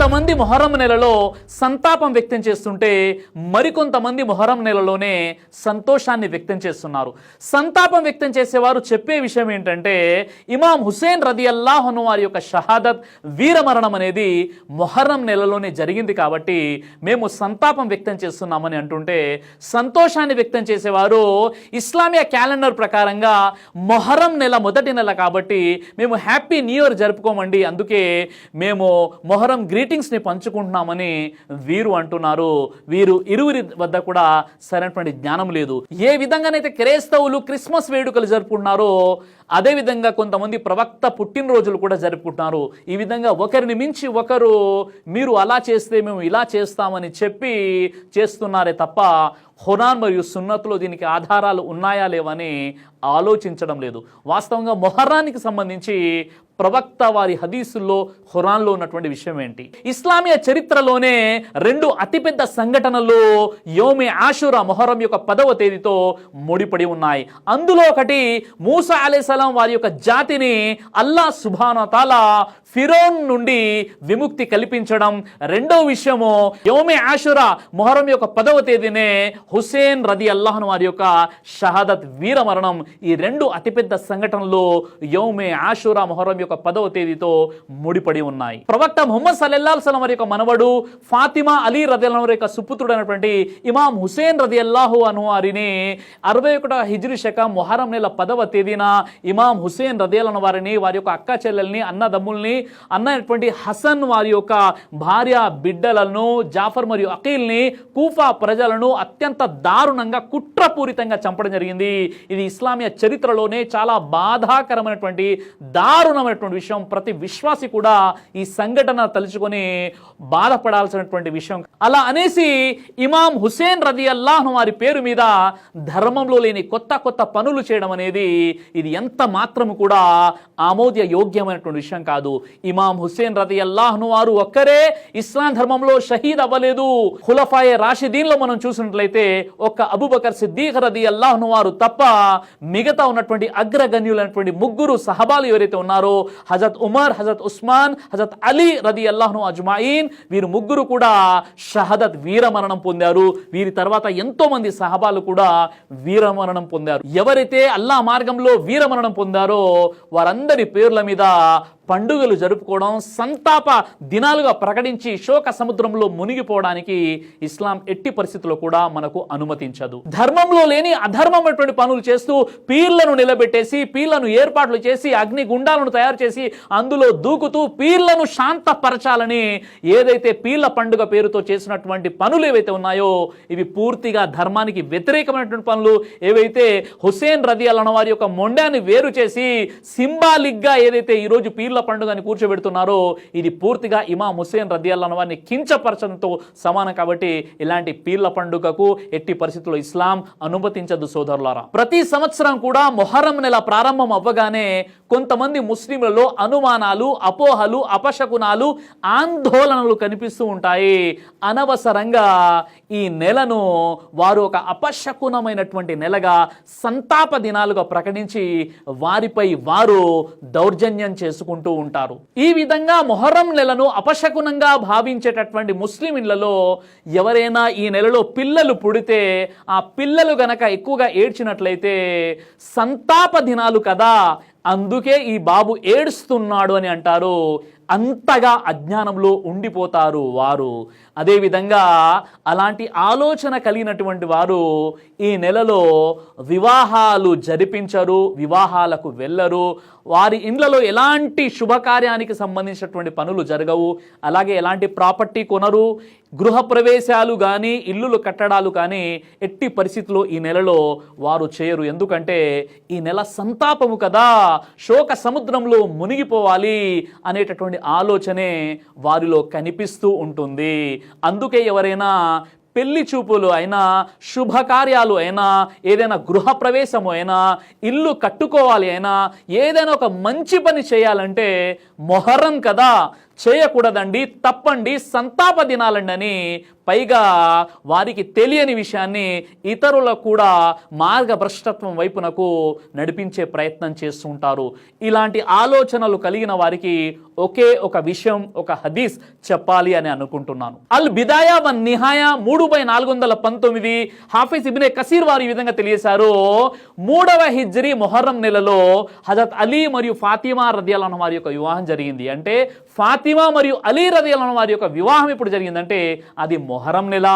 కొంతమంది మొహరం నెలలో సంతాపం వ్యక్తం చేస్తుంటే మరికొంతమంది మొహరం నెలలోనే సంతోషాన్ని వ్యక్తం చేస్తున్నారు. సంతాపం వ్యక్తం చేసేవారు చెప్పే విషయం ఏంటంటే ఇమాం హుసేన్ రదియల్లాహు అన్హు వారి యొక్క షహాదత్ వీరమరణం అనేది మొహరం నెలలోనే జరిగింది కాబట్టి మేము సంతాపం వ్యక్తం చేస్తున్నామని అంటుంటే, సంతోషాన్ని వ్యక్తం చేసేవారు ఇస్లామియా క్యాలెండర్ ప్రకారంగా మొహరం నెల మొదటి నెల కాబట్టి మేము హ్యాపీ న్యూ ఇయర్ జరుపుకోమండి, అందుకే మేము మొహరం గ్రీటింగ్స్ని పంచుకుంటున్నామని వీరు అంటున్నారు. వీరు ఇరువురి వద్ద కూడా సరైనటువంటి జ్ఞానం లేదు. ఏ విధంగానైతే క్రైస్తవులు క్రిస్మస్ వేడుకలు జరుపుకుంటున్నారో అదేవిధంగా కొంతమంది ప్రవక్త పుట్టినరోజులు కూడా జరుపుకుంటున్నారు. ఈ విధంగా ఒకరిని మించి ఒకరు మీరు అలా చేస్తే మేము ఇలా చేస్తామని చెప్పి చేస్తున్నారే తప్ప ఖురాన్ మరియు సున్నత్లో దీనికి ఆధారాలు ఉన్నాయా లేవని ఆలోచించడం లేదు. వాస్తవంగా మొహర్రానికి సంబంధించి ప్రవక్త వారి హదీసుల్లో ఖురాన్లో ఉన్నటువంటి విషయం ఏంటి? ఇస్లామియా చరిత్రలోనే రెండు అతిపెద్ద సంఘటనలు యోమే ఆషురా మొహరం యొక్క 10వ తేదీతో ముడిపడి ఉన్నాయి. అందులో ఒకటి మూసా అలైహిస్సలాం వారి యొక్క జాతిని అల్లాహ్ సుబ్హానహు వ తఆలా ఫిరౌన్ నుండి విముక్తి కల్పించడం. రెండో విషయము యోమే ఆషురా మొహరం యొక్క 10వ తేదీనే హుసేన్ రదియల్లాహు అన్హు వారి యొక్క షహాదత్ వీరమరణం. ఈ రెండు అతిపెద్ద సంఘటనలు యోమే ఆషురా మొహరం యొక్క 10వ తేదీతో ముడిపడి ఉన్నాయి. ప్రవక్త ముహమ్మద్ సల్లల్లాహు అలైహి వసల్లం వారి యొక్క మనవడు ఫాతిమా అలీ రదియల్లాహు వారి యొక్క సుపుత్రుడు అయినటువంటి ఇమాం హుసేన్ రదియల్లాహు అన్హు వారిని 61వ హిజ్రీ శకం మొహరం నెల 10వ తేదీన ఇమాం హుసేన్ రదియల్లాహు వారిని, వారి యొక్క అక్క చెల్లెల్ని, అన్నదమ్ముల్ని, అన్నటువంటి హసన్ వారి యొక్క భార్య బిడ్డలను, జాఫర్ మరియు అఖీల్ని, కూఫా ప్రజలను అత్యంత దారుణంగా కుట్రపూరితంగా చంపడం జరిగింది. ఇది ఇస్లామియా చరిత్రలోనే చాలా బాధాకరమైనటువంటి దారుణమైనటువంటి విషయం. ప్రతి విశ్వాసి కూడా ఈ సంఘటన తలుచుకొని బాధపడాల్సినటువంటి విషయం. అలా అనేసి ఇమాం హుసేన్ రదియల్లాహు వారి పేరు మీద ధర్మంలో లేని కొత్త కొత్త పనులు చేయడం అనేది ఇది ఎంత మాత్రము కూడా ఆమోద్య యోగ్యమైనటువంటి విషయం కాదు. ఇమాం హుసేన్ రదియల్లాహు వారు ఒక్కరే ఇస్లాం ధర్మంలో షహీద్ అవ్వలేదు. ఖులఫాయే రాషిదీన్లో మనం చూసినట్లయితే ఒక్క అబూబకర్ సిద్దీక్ రదియల్లాహు వారు తప్ప మిగతా ఉన్నటువంటి అగ్రగణ్యులైనటువంటి ముగ్గురు సహబాలు ఎవరైతే ఉన్నారో హజరత్ ఉమర్, హజరత్ ఉస్మాన్, హజరత్ అలీ రదియల్లాహు అజ్మాయిన్, వీరు ముగ్గురు కూడా షహదత్ వీరమరణం పొందారు. వీరి తర్వాత ఎంతో మంది సహబాలు కూడా వీరమరణం పొందారు. ఎవరైతే అల్లాహ్ మార్గంలో వీరమరణం పొందారో వారందరి పేర్ల మీద పండుగలు జరుపుకోవడం, సంతాప దినాలుగా ప్రకటించి శోక సముద్రంలో మునిగిపోవడానికి ఇస్లాం ఎట్టి పరిస్థితుల్లో కూడా మనకు అనుమతించదు. ధర్మంలో లేని అధర్మమైనటువంటి పనులు చేస్తూ పీర్లను నిలబెట్టేసి, పీర్లను ఏర్పాట్లు చేసి, అగ్ని గుండాలను తయారు చేసి అందులో దూకుతూ పీర్లను శాంతపరచాలని ఏదైతే పీర్ల పండుగ పేరుతో చేసినటువంటి పనులు ఏవైతే ఉన్నాయో ఇవి పూర్తిగా ధర్మానికి వ్యతిరేకమైనటువంటి పనులు. ఏవైతే హుసేన్ రదియల్లాహు అన్హు వారి యొక్క మొండాన్ని వేరు చేసి సింబాలిక్ గా ఏదైతే ఈరోజు పీర్ల పండుగని కూర్చోబెడుతున్నారో ఇది పూర్తిగా ఇమాం హుసేన్ రదియల్లాహు అన్హు వారిని కించపరచడంతో సమానం. కాబట్టి ఇలాంటి పీర్ల పండుగకు ఎట్టి పరిస్థితుల్లో ఇస్లాం అనుమతించదు సోదరులారా. ప్రతి సంవత్సరం కూడా మొహరం నెల ప్రారంభం అవ్వగానే కొంతమంది ముస్లింలలో అనుమానాలు, అపోహలు, అపశకునాలు, ఆందోళనలు కనిపిస్తూ ఉంటాయి. అనవసరంగా ఈ నెలను వారు ఒక అపశకునమైనటువంటి నెలగా, సంతాప దినాలుగా ప్రకటించి వారిపై వారు దౌర్జన్యం చేసుకుంటూ ఉంటారు. ఈ విధంగా మొహర్రం నెలను అపశకునంగా భావించేటటువంటి ముస్లింలలో ఎవరైనా ఈ నెలలో పిల్లలు పుడితే ఆ పిల్లలు గనక ఎక్కువగా ఏడ్చినట్లయితే సంతాప దినాలు కదా, అందుకే ఈ బాబు ఏడుస్తున్నాడు అని అంటారు. అంతగా అజ్ఞానంలో ఉండిపోతారు వారు. అదేవిధంగా అలాంటి ఆలోచన కలిగినటువంటి వారు ఈ నెలలో వివాహాలు జరిపించరు, వివాహాలకు వెళ్ళరు, వారి ఇండ్లలో ఎలాంటి శుభకార్యానికి సంబంధించినటువంటి పనులు జరగవు, అలాగే ఎలాంటి ప్రాపర్టీ కొనరు, గృహప్రవేశాలు కానీ ఇల్లులు కట్టడాలు కానీ ఎట్టి పరిస్థితుల్లో ఈ నెలలో వారు చేయరు. ఎందుకంటే ఈ నెల సంతాపము కదా, శోక సముద్రంలో మునిగిపోవాలి అనేటటువంటి ఆలోచనే వారిలో కనిపిస్తూ ఉంటుంది. అందుకే ఎవరైనా పెళ్లి చూపులు అయినా, శుభకార్యాలు అయినా, ఏదైనా గృహప్రవేశము అయినా, ఇల్లు కట్టుకోవాలి అయినా, ఏదైనా ఒక మంచి పని చేయాలంటే మొహర్రం కదా, చేయకూడదండి, తప్పండి, సంతాప దినాలండి అని పైగా వారికి తెలియని విషయాన్ని ఇతరులకు కూడా మార్గభ్రష్టత్వం వైపునకు నడిపించే ప్రయత్నం చేస్తుంటారు. ఇలాంటి ఆలోచనలు కలిగిన వారికి ఒకే ఒక విషయం, ఒక హదీస్ చెప్పాలి అని అనుకుంటున్నాను. అల్ బిదాయా వన్ నిహాయా 3/419 హాఫిజ్ ఇబ్నే కసీర్ వారు ఈ విధంగా తెలియజేశారు. 3వ హిజ్రీ మొహర్రం నెలలో హజరత్ అలీ మరియు ఫాతిమా రదియల్లాహు అన్హు వారి యొక్క వివాహం జరిగింది. అంటే ఫాతిమా మరియు అలీ రదియల్లాహు అన్హు వారి యొక్క వివాహం ఎప్పుడు జరిగిందంటే అది మొహరం నెల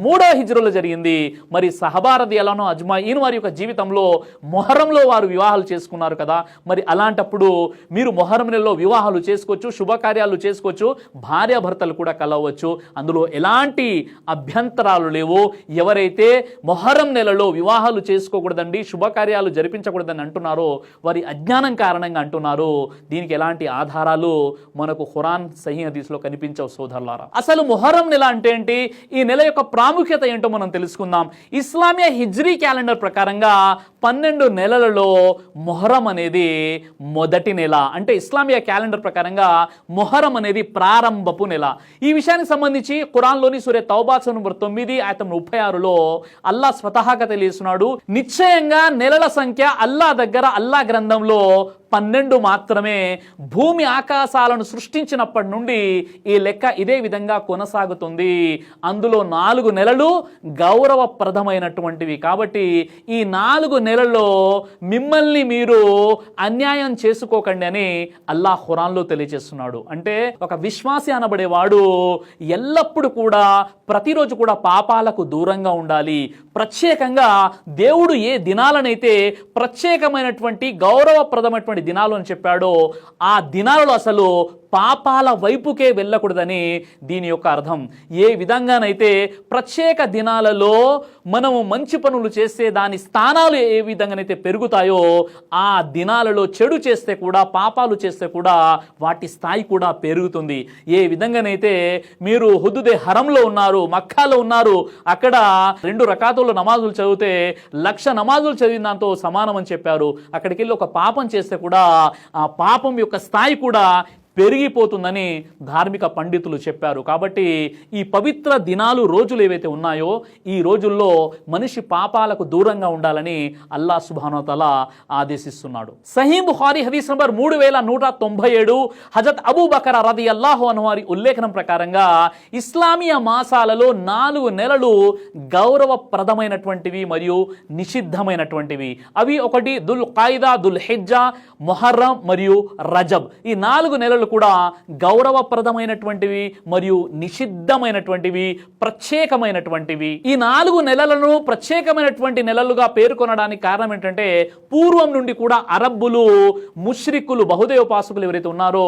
3వ హిజ్రీలో జరిగింది. మరి సహబా రదియల్లాహు అన్హు అజ్మాయిన్ వారి యొక్క జీవితంలో మొహరంలో వారు వివాహాలు చేసుకున్నారు కదా. మరి అలాంటప్పుడు మీరు మొహరం నెలలో వివాహాలు చేసుకోవచ్చు, శుభకార్యాలు చేసుకోవచ్చు, భార్యాభర్తలు కూడా కలవచ్చు, అందులో ఎలాంటి అభ్యంతరాలు లేవు. ఎవరైతే మొహరం నెలలో వివాహాలు చేసుకోకూడదండి, శుభకార్యాలు జరిపించకూడదని అంటున్నారో వారి అజ్ఞానం కారణంగా అంటున్నారు. దీనికి ఎలాంటి ఆధారాలు మనకు ఖురాన్ సహీ హదీస్లో కనిపించవు సోదరులారా. అసలు మొహరం నెల అంటే ఏంటి, ఈ నెల యొక్క ప్రాముఖ్యత ఏంటో మనం తెలుసుకుందాం. ఇస్లామియా హిజ్రీ క్యాలెండర్ ప్రకారంగా 12 నెలలలో మొహరం అనేది మొదటి నెల. అంటే ఇస్లామియా క్యాలెండర్ ప్రకారంగా మొహరం అనేది ప్రారంభపు నెల. ఈ విషయానికి సంబంధించి ఖురాన్లోని సూరా తౌబా నంబర్ 9 ఆయతం 36లో అల్లా స్వతహాగా తెలియజేస్తున్నాడు, నిశ్చయంగా నెలల సంఖ్య అల్లా దగ్గర అల్లా గ్రంథంలో 12 మాత్రమే. భూమి ఆకాశాలను సృష్టించినప్పటి నుండి ఈ లెక్క ఇదే విధంగా కొనసాగుతుంది. అందులో 4 నెలలు గౌరవప్రదమైనటువంటివి. కాబట్టి ఈ 4 నెలల్లో మిమ్మల్ని మీరు అన్యాయం చేసుకోకండి అని అల్లాహ్ ఖురాన్లో తెలియజేస్తున్నాడు. అంటే ఒక విశ్వాసి అనబడేవాడు ఎల్లప్పుడూ కూడా ప్రతిరోజు కూడా పాపాలకు దూరంగా ఉండాలి. ప్రత్యేకంగా దేవుడు ఏ దినాలనైతే ప్రత్యేకమైనటువంటి గౌరవప్రదమైనటువంటి దినాలు అని చెప్పాడో ఆ దినాలలో అసలు పాపాల వైపుకే వెళ్ళకూడదని దీని యొక్క అర్థం. ఏ విధంగానైతే ప్రత్యేక దినాలలో మనము మంచి పనులు చేస్తే దాని స్థానాలు ఏ విధంగానైతే పెరుగుతాయో ఆ దినాలలో చెడు చేస్తే కూడా, పాపాలు చేస్తే కూడా వాటి స్థాయి కూడా పెరుగుతుంది. ఏ విధంగానైతే మీరు హుదుదే హరంలో ఉన్నారు, మక్కాలో ఉన్నారు, అక్కడ 2 రకాతుల్లో నమాజులు చదివితే 1,00,000 నమాజులు చదివిన దాంతో సమానం అని చెప్పారు. అక్కడికి వెళ్ళి ఒక పాపం చేస్తే కూడా ఆ పాపం యొక్క స్థాయి కూడా పెరిగిపోతుందని ధార్మిక పండితులు చెప్పారు. కాబట్టి ఈ పవిత్ర దినాలు, రోజులు ఏవైతే ఉన్నాయో ఈ రోజుల్లో మనిషి పాపాలకు దూరంగా ఉండాలని అల్లాహ్ సుబ్హానహు వ తఆలా ఆదేశిస్తున్నాడు. సహీ బుఖారీ హదీస్ నంబర్ 3197 హజరత్ అబూ బకర్ రదియల్లాహు అన్హు వారి ఉల్లేఖనం ప్రకారంగా ఇస్లామియా మాసాలలో 4 నెలలు గౌరవప్రదమైనటువంటివి మరియు నిషిద్ధమైనటువంటివి. అవి ఒకటి దుల్ ఖాయిదా, దుల్ హిజ్జా, మొహర్రం మరియు రజబ్. ఈ 4 నెలలు కూడా గౌరవప్రదమైనటువంటివి మరియు నిషిద్ధమైనటువంటివి, ప్రత్యేకమైనటువంటివి. ఈ 4 నెలలను ప్రత్యేకమైనటువంటి నెలలుగా పేర్కొనడానికి కారణం ఏంటంటే పూర్వం నుండి కూడా అరబ్బులు, ముష్రికులు, బహుదేవోపాసకులు ఎవరైతే ఉన్నారో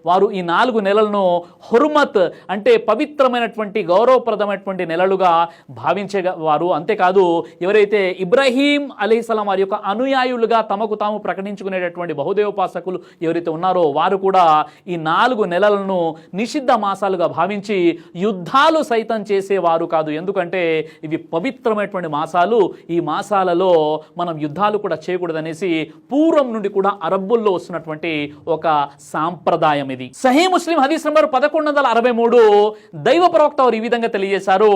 వారు ఈ 4 నెలలను హుర్మత్ అంటే పవిత్రమైనటువంటి గౌరవప్రదమైనటువంటి నెలలుగా భావించేవారు. అంతేకాదు ఎవరైతే ఇబ్రాహీం అలైహిస్సలాం వారి యొక్క అనుయాయులుగా తమకు తాము ప్రకటించుకునేటటువంటి బహుదేవోపాసకులు ఎవరైతే ఉన్నారో వారు కూడా ఈ 4 నెలలను నిషిద్ధ మాసాలుగా భావించి యుద్ధాలు సైతం చేసేవారు కాదు. ఎందుకంటే ఇవి పవిత్రమైనటువంటి మాసాలు, ఈ మాసాలలో మనం యుద్ధాలు కూడా చేయకూడదనేసి పూర్వం నుండి కూడా అరబ్బుల్లో వస్తున్నటువంటి ఒక సాంప్రదాయం ఇది. సహీ ముస్లిం హదీస్ నంబర్ 1163 దైవ ప్రవక్త వారు ఈ విధంగా తెలియజేశారు,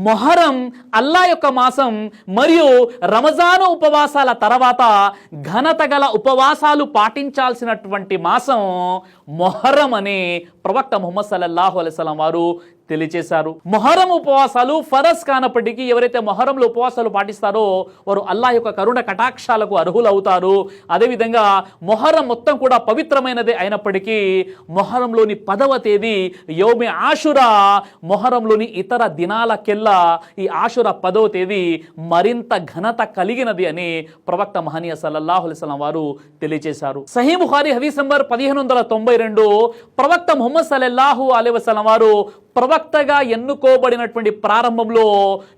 మొహరం అల్లా యొక్క మాసం మరియు రమజాను ఉపవాసాల తర్వాత ఘనత గల ఉపవాసాలు పాటించాల్సినటువంటి మాసం మొహరం అని ప్రవక్త ముహమ్మద్ సల్లల్లాహు అలైహి వసల్లం వారు తెలియచేశారు. మొహరం ఉపవాసాలు ఫరజ్ కానప్పటికీ ఎవరైతే మొహరంలో ఉపవాసాలు పాటిస్తారో వారు అల్లాహ్ యొక్క కరుణ కటాక్షాలకు అర్హులవుతారు. అదేవిధంగా మొహరం మొత్తం కూడా పవిత్రమైనదే అయినప్పటికీ మొహరంలోని 10వ తేదీ యౌమే ఆషురా, మొహరంలోని ఇతర దినాలకెల్లా ఈ ఆషురా 10వ తేదీ మరింత ఘనత కలిగినది అని ప్రవక్త మహనీయ సల్లల్లాహు అలైహి వసల్లం వారు తెలియజేశారు. సహీ బుఖారీ హదీస్ నంబర్ 1592 ప్రవక్త ముహమ్మద్ సల్లల్లాహు అలైహి వసల్లం వారు ప్రవక్తగా ఎన్నుకోబడినటువంటి ప్రారంభంలో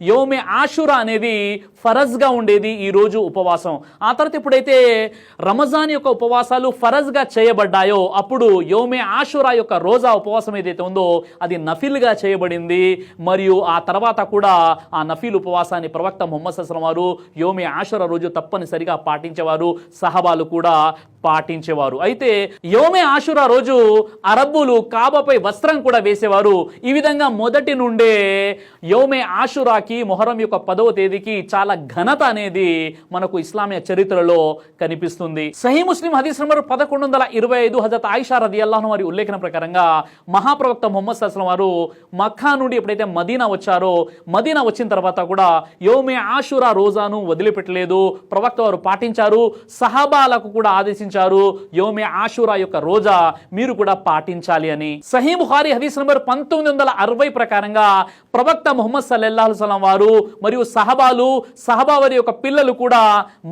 యోమే ఆషురా అనేది ఫరజ్గా ఉండేది ఈ రోజు ఉపవాసం. ఆ తర్వాత ఎప్పుడైతే రమజాన్ యొక్క ఉపవాసాలు ఫరజ్గా చేయబడ్డాయో అప్పుడు యోమే ఆషురా యొక్క రోజా ఉపవాసం ఏదైతే ఉందో అది నఫిల్గా చేయబడింది. మరియు ఆ తర్వాత కూడా ఆ నఫీల్ ఉపవాసాన్ని ప్రవక్త ముహమ్మద్ సల్లల్లాహు అలైహి వసల్లం వారు యోమే ఆషురా రోజు తప్పనిసరిగా పాటించేవారు, సహబాలు కూడా పాటించేవారు. అయితే యోమే ఆషురా రోజు అరబ్బులు కాబాపై వస్త్రం కూడా వేసేవారు. ఈ విధంగా మొదటి నుండే యోమే ఆషురాకి మొహరం యొక్క 10వ తేదీకి చాలా ఘనత అనేది మనకు ఇస్లామీయ చరిత్రలో కనిపిస్తుంది. సహీ ముస్లిం హదీస్ నంబర్ 1125 హజరత్ ఆయిషా రదియల్లాహు అన్హా వారి ఉల్లేఖన ప్రకారంగా మహాప్రవక్త ముహమ్మద్ సల్లల్లాహు అలైహి వసల్లం వారు మక్కా నుండి ఎప్పుడైతే మదీనా వచ్చారో మదీనా వచ్చిన తర్వాత కూడా యోమే ఆషురా రోజాను వదిలిపెట్టలేదు. ప్రవక్త వారు పాటించారు, సహాబాలకు కూడా ఆదేశించారు యోమే ఆషురా యొక్క రోజా మీరు కూడా పాటించాలి అని. సహీ బుఖారీ హదీస్ నంబర్ 1960 ప్రకారంగా ప్రవక్త ముహమ్మద్ సల్లల్లాహు అలైహి వసల్లం వారు మరియు సహబా వారి యొక్క పిల్లలు కూడా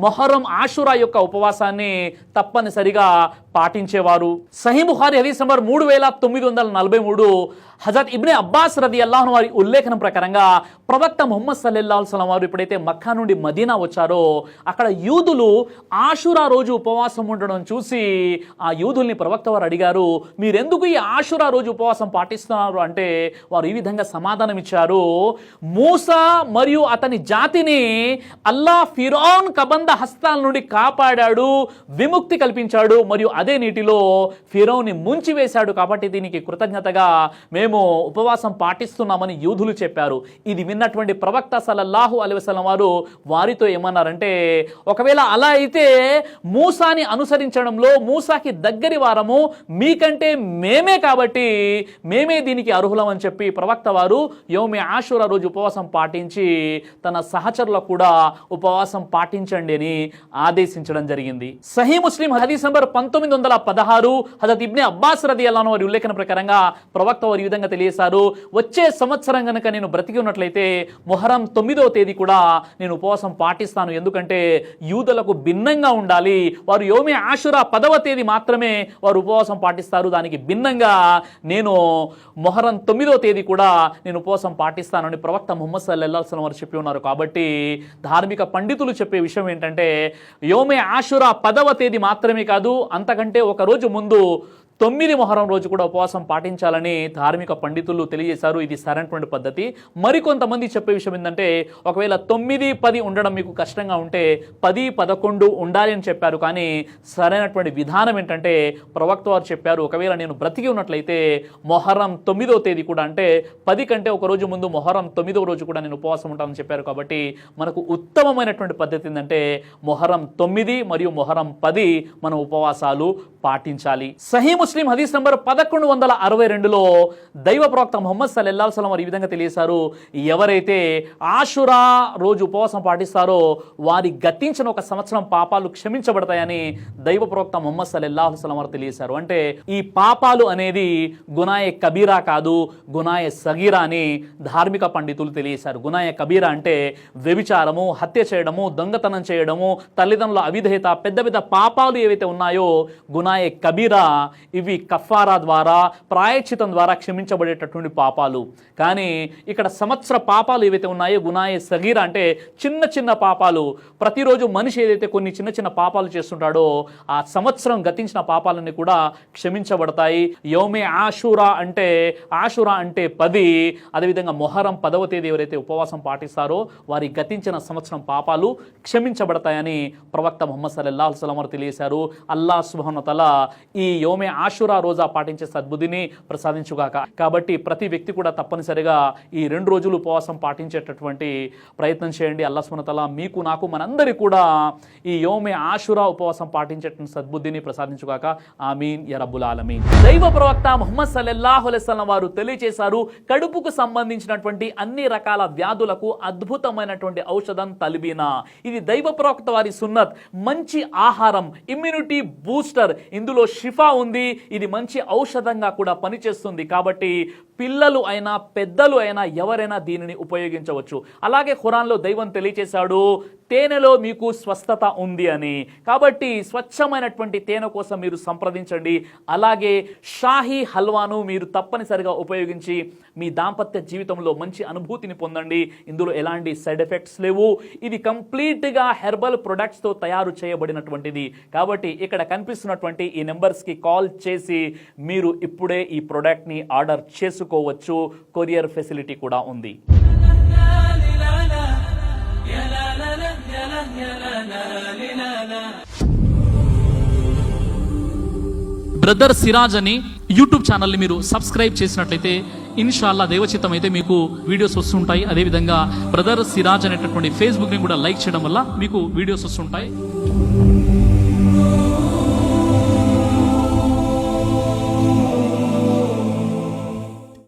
మొహరం ఆషురా యొక్క ఉపవాసాన్ని తప్పనిసరిగా పాటించేవారు. సహీ బుఖారీ హదీస్ నంబర్ 3943 హజరత్ ఇబ్నే అబ్బాస్ రదియల్లాహు అన్హు వారి ఉల్లేఖనం ప్రకారంగా ప్రవక్త ముహమ్మద్ సల్లల్లాహు అలైహి వసల్లం వారు ఎప్పుడైతే మక్కా నుండి మదీనా వచ్చారో అక్కడ యూదులు ఆషురా రోజు ఉపవాసం ఉండడం చూసి ఆ యూదుల్ని ప్రవక్త వారు అడిగారు, మీరెందుకు ఈ ఆషురా రోజు ఉపవాసం పాటిస్తున్నారు అంటే వారు ఈ విధంగా సమాధానం ఇచ్చారు, మూసా మరియు అతని జాతిని అల్లా ఫిరౌన్ కబంధ హస్తాల నుండి కాపాడాడు, విముక్తి కల్పించాడు మరియు అదే నీటిలో ఫిరౌన్ని ముంచివేశాడు, కాబట్టి దీనికి కృతజ్ఞతగా మేము ఉపవాసం పాటిస్తున్నామని యూదులు చెప్పారు. ఇది విన్నటువంటి ప్రవక్త సల్లల్లాహు అలైహి వసల్లం వారు వారితో ఏమన్నారంటే, ఒకవేళ అలా అయితే మూసాని అనుసరించడంలో మూసాకి దగ్గరి వారము మీకంటే మేమే, కాబట్టి మేమే దీనికి అర్హులం అని చెప్పి ప్రవక్త వారు యోమే ఆషురా రోజు ఉపవాసం పాటించి తన సహచరులకు కూడా ఉపవాసం పాటించండి అని ఆదేశించడం జరిగింది. సహీ ముస్లిం హదీస్ నంబర్ 1916 హజరత్ ఇబ్నే అబ్బాస్ రదియల్లాహు అన్హు వారి ఉల్లేఖన ప్రకారంగా ప్రవక్త వారు ఈ విధంగా తెలియజేశారు, వచ్చే సంవత్సరం కనుక నేను బ్రతికి ఉన్నట్లయితే మొహరం 9వ తేదీ కూడా నేను ఉపవాసం పాటిస్తాను, ఎందుకంటే యూదులకు భిన్నంగా ఉండాలి, వారు యోమే ఆషురా 10వ తేదీ మాత్రమే వారు ఉపవాసం పాటిస్తారు, దానికి భిన్నంగా నేను మొహరం 9వ తేదీ కూడా నేను ఉపవాసం పాటిస్తానని ప్రవక్త ముహమ్మద్ సల్లల్లాహు అలైహి వసల్లం వారు చెప్పి ఉన్నారు. కాబట్టి ధార్మిక పండితులు చెప్పే విషయం ఏంటంటే యోమే ఆషురా 10వ తేదీ మాత్రమే కాదు, అంతకంటే ఒక రోజు ముందు 9 మొహరం రోజు కూడా ఉపవాసం పాటించాలని ధార్మిక పండితులు తెలియజేశారు. ఇది సరైనటువంటి పద్ధతి. మరికొంతమంది చెప్పే విషయం ఏంటంటే ఒకవేళ 9, 10 ఉండడం మీకు కష్టంగా ఉంటే 10, 11 ఉండాలి అని చెప్పారు. కానీ సరైనటువంటి విధానం ఏంటంటే ప్రవక్త వారు చెప్పారు, ఒకవేళ నేను బ్రతికి ఉన్నట్లయితే మొహరం 9వ తేదీ కూడా, అంటే 10 కంటే ఒక రోజు ముందు మొహరం 9వ రోజు కూడా నేను ఉపవాసం ఉంటానని చెప్పారు. కాబట్టి మనకు ఉత్తమమైనటువంటి పద్ధతి ఏంటంటే మొహరం 9 మరియు మొహరం 10 మనం ఉపవాసాలు పాటించాలి. సహీ ముస్లిం హదీస్ నంబర్ 1162లో దైవ ప్రవక్త ముహమ్మద్ సల్లల్లాహు అలైహి వసల్లం వారు ఈ విధంగా తెలియజేశారు, ఎవరైతే ఆషురా రోజు ఉపవాసం పాటిస్తారో వారి గతించిన ఒక సంవత్సరం పాపాలు క్షమించబడతాయని దైవ ప్రవక్త ముహమ్మద్ సల్లల్లాహు అలైహి వసల్లం వారు తెలియజేశారు. అంటే ఈ పాపాలు అనేది గునాయే కబీరా కాదు, గునాయే సగీరా అని ధార్మిక పండితులు తెలియజేశారు. గునాయే కబీరా అంటే వ్యభిచారము, హత్య చేయడము, దొంగతనం చేయడము, తల్లిదండ్రుల అవిధేయత, పెద్ద పెద్ద పాపాలు ఏవైతే ఉన్నాయో గునాయే కబీరా, ఇవి కఫారా ద్వారా ప్రాయశ్చితం ద్వారా క్షమించబడేటటువంటి పాపాలు. కానీ ఇక్కడ సంవత్సర పాపాలు ఏవైతే ఉన్నాయో గునాయే సగీరా అంటే చిన్న చిన్న పాపాలు. ప్రతిరోజు మనిషి ఏదైతే కొన్ని చిన్న చిన్న పాపాలు చేస్తుంటాడో ఆ సంవత్సరం గతించిన పాపాలన్నీ కూడా క్షమించబడతాయి. యోమే ఆషురా అంటే 10, అదేవిధంగా మొహరం 10వ తేదీ ఎవరైతే ఉపవాసం పాటిస్తారో వారి గతించిన సంవత్సరం పాపాలు క్షమించబడతాయని ప్రవక్త ముహమ్మద్ సల్లల్లాహు అలైహి వసల్లం వారు తెలియజేశారు. అల్లాహ్ సుబ్హానహు వ తఆలా ఈ యోమే ఆషురా రోజా పాటించే సద్బుద్ధిని ప్రసాదించుగాక. కాబట్టి ప్రతి వ్యక్తి కూడా తప్పనిసరిగా ఈ 2 రోజులు ఉపవాసం పాటించేటటువంటి ప్రయత్నం చేయండి. అల్లాహ్ సుబ్హానహు వ తఆలా మీకు, నాకు, మనందరికీ కూడా ఈ యోమే ఆషురా ఉపవాసం పాటించేటువంటి సద్బుద్ధిని ప్రసాదించుగాక. ఆమీన్ యా రబ్బుల్ ఆలమీన్. దైవ ప్రవక్త ముహమ్మద్ సల్లల్లాహు అలైహి వసల్లం వారు తెలియజేశారు, కడుపుకు సంబంధించినటువంటి అన్ని రకాల వ్యాధులకు అద్భుతమైనటువంటి ఔషధం తల్బీనా. ఇది దైవ ప్రవక్త వారి సున్నత్, మంచి ఆహారం, ఇమ్యూనిటీ బూస్టర్, ఇందులో షిఫా ఉంది, ఇది మంచి ఔషధంగా కూడా పనిచేస్తుంది. కాబట్టి పిల్లలు అయినా పెద్దలు అయినా ఎవరైనా దీనిని ఉపయోగించవచ్చు. అలాగే ఖురాన్లో దైవం తెలియచేశాడు, తేనెలో మీకు స్వస్థత ఉంది అని. కాబట్టి స్వచ్ఛమైనటువంటి తేనె కోసం మీరు సంప్రదించండి. అలాగే షాహీ హల్వాను మీరు తప్పనిసరిగా ఉపయోగించి మీ దాంపత్య జీవితంలో మంచి అనుభూతిని పొందండి. ఇందులో ఎలాంటి సైడ్ ఎఫెక్ట్స్ లేవు. ఇది కంప్లీట్గా హెర్బల్ ప్రొడక్ట్స్తో తయారు చేయబడినటువంటిది. కాబట్టి ఇక్కడ కనిపిస్తున్నటువంటి ఈ నెంబర్స్కి కాల్ చేసి మీరు ఇప్పుడే ఈ ప్రోడక్ట్ని ఆర్డర్ చేసుకోవచ్చు. కొరియర్ ఫెసిలిటీ కూడా ఉంది. బ్రదర్ సిరాజ్ అని యూట్యూబ్ ఛానల్ని మీరు సబ్స్క్రైబ్ చేసినట్లయితే ఇన్షాల్లా దేవచిత్తం అయితే మీకు వీడియోస్ వస్తుంటాయి. అదేవిధంగా బ్రదర్ సిరాజ్ అనేటటువంటి ఫేస్బుక్ని కూడా లైక్ చేయడం వల్ల మీకు వీడియోస్ వస్తుంటాయి.